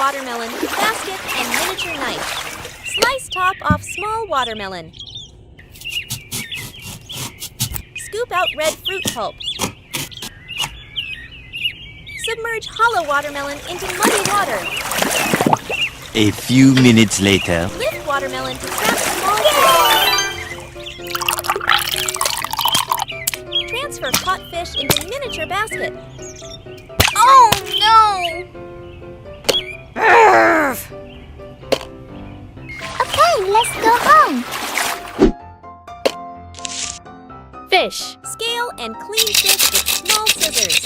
watermelon, basket, and miniature knife. Slice top off small watermelon. Scoop out red fruit pulp. Submerge hollow watermelon into muddy water. A few minutes later. Lift watermelon to trap small fish. Transfer caught fish into miniature basket. Oh no! Okay, let's go home. Fish. Scale and clean fish with small scissors.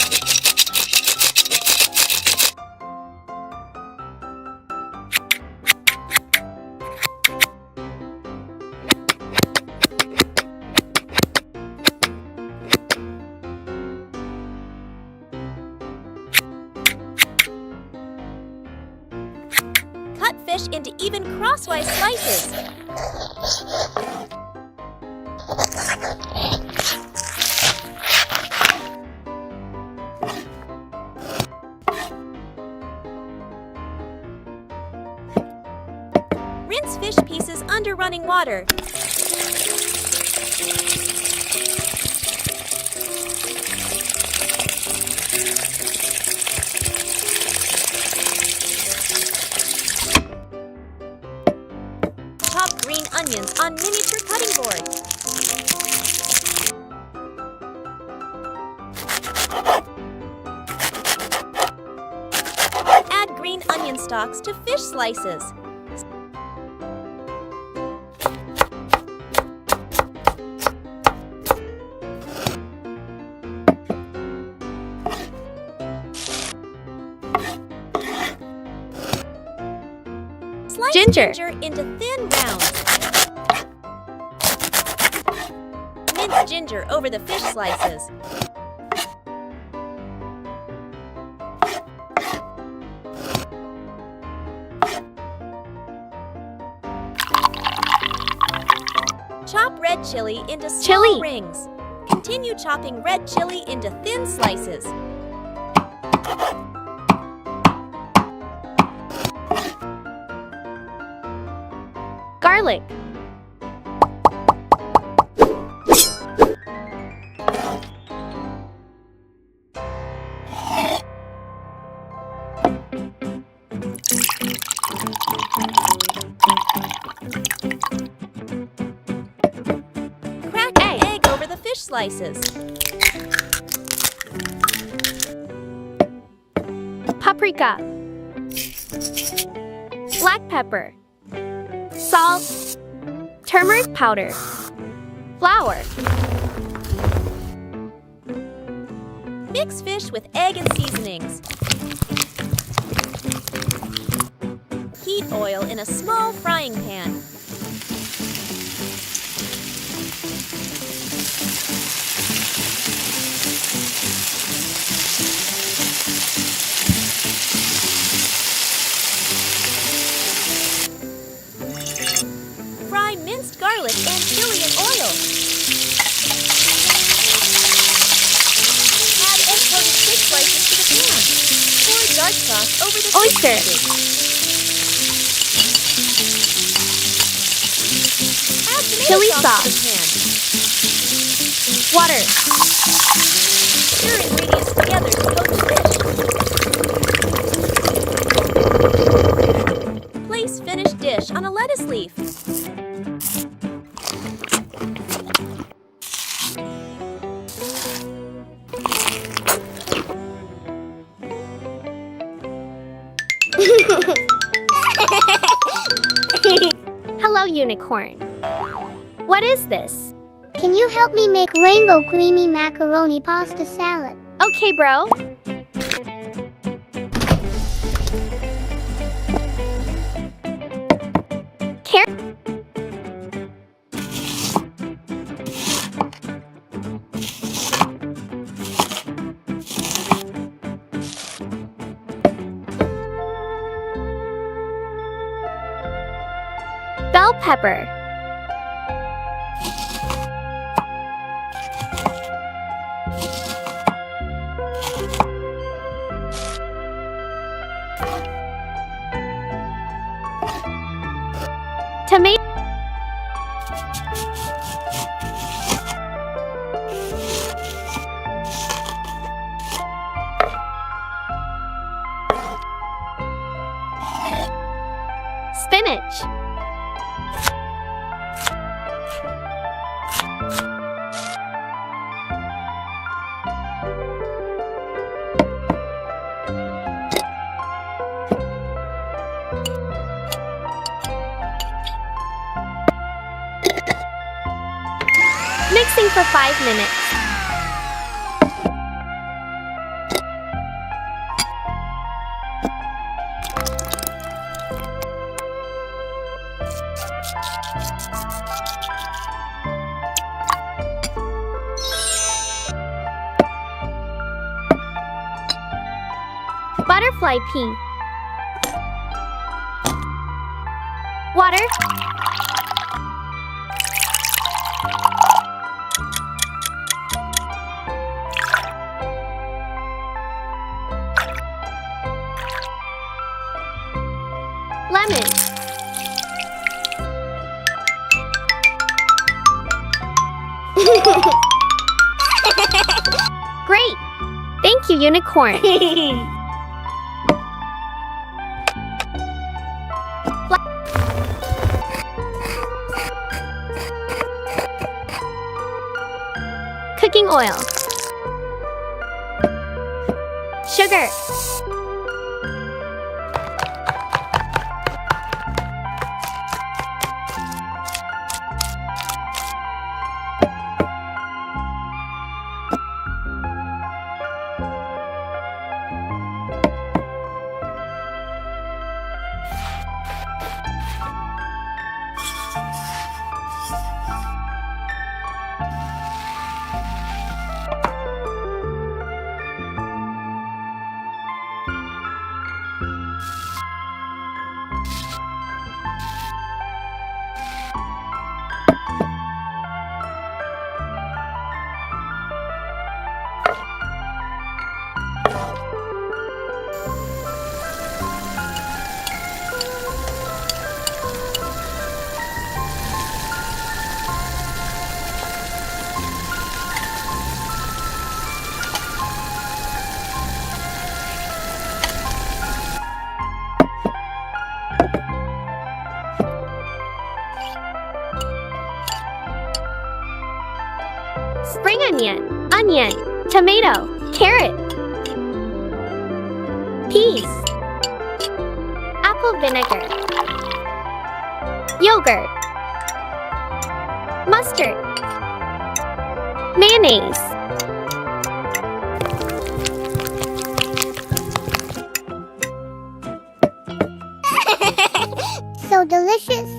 Cut fish into even crosswise slices. Rinse fish pieces under running water. Chop green onions on miniature cutting board. Add green onion stalks to fish slices. Slice ginger into thin rounds. Mince ginger over the fish slices. Chop red chili into small rings. Continue chopping red chili into thin slices. Garlic. Crack an egg over the fish slices. Paprika. Black pepper. Salt, turmeric powder, flour. Mix fish with egg and seasonings. Heat oil in a small frying pan. Fry minced garlic and chili in oil. Add egg-coated fish slices to the pan. Pour dark sauce over the oyster. Add tomato sauce to the pan. Water. Stir ingredients together to coat the fish. Place finished dish on a lettuce leaf. Hello, unicorn. What is this? Can you help me make rainbow creamy macaroni pasta salad? Okay, bro. Bell pepper. Spinach. Mixing for 5 minutes. Butterfly pea. Water. Lemon. Great! Thank you, Unicorn. Cooking oil. Sugar. Spring onion, tomato, carrot, peas, apple vinegar, yogurt, mustard, mayonnaise. So delicious.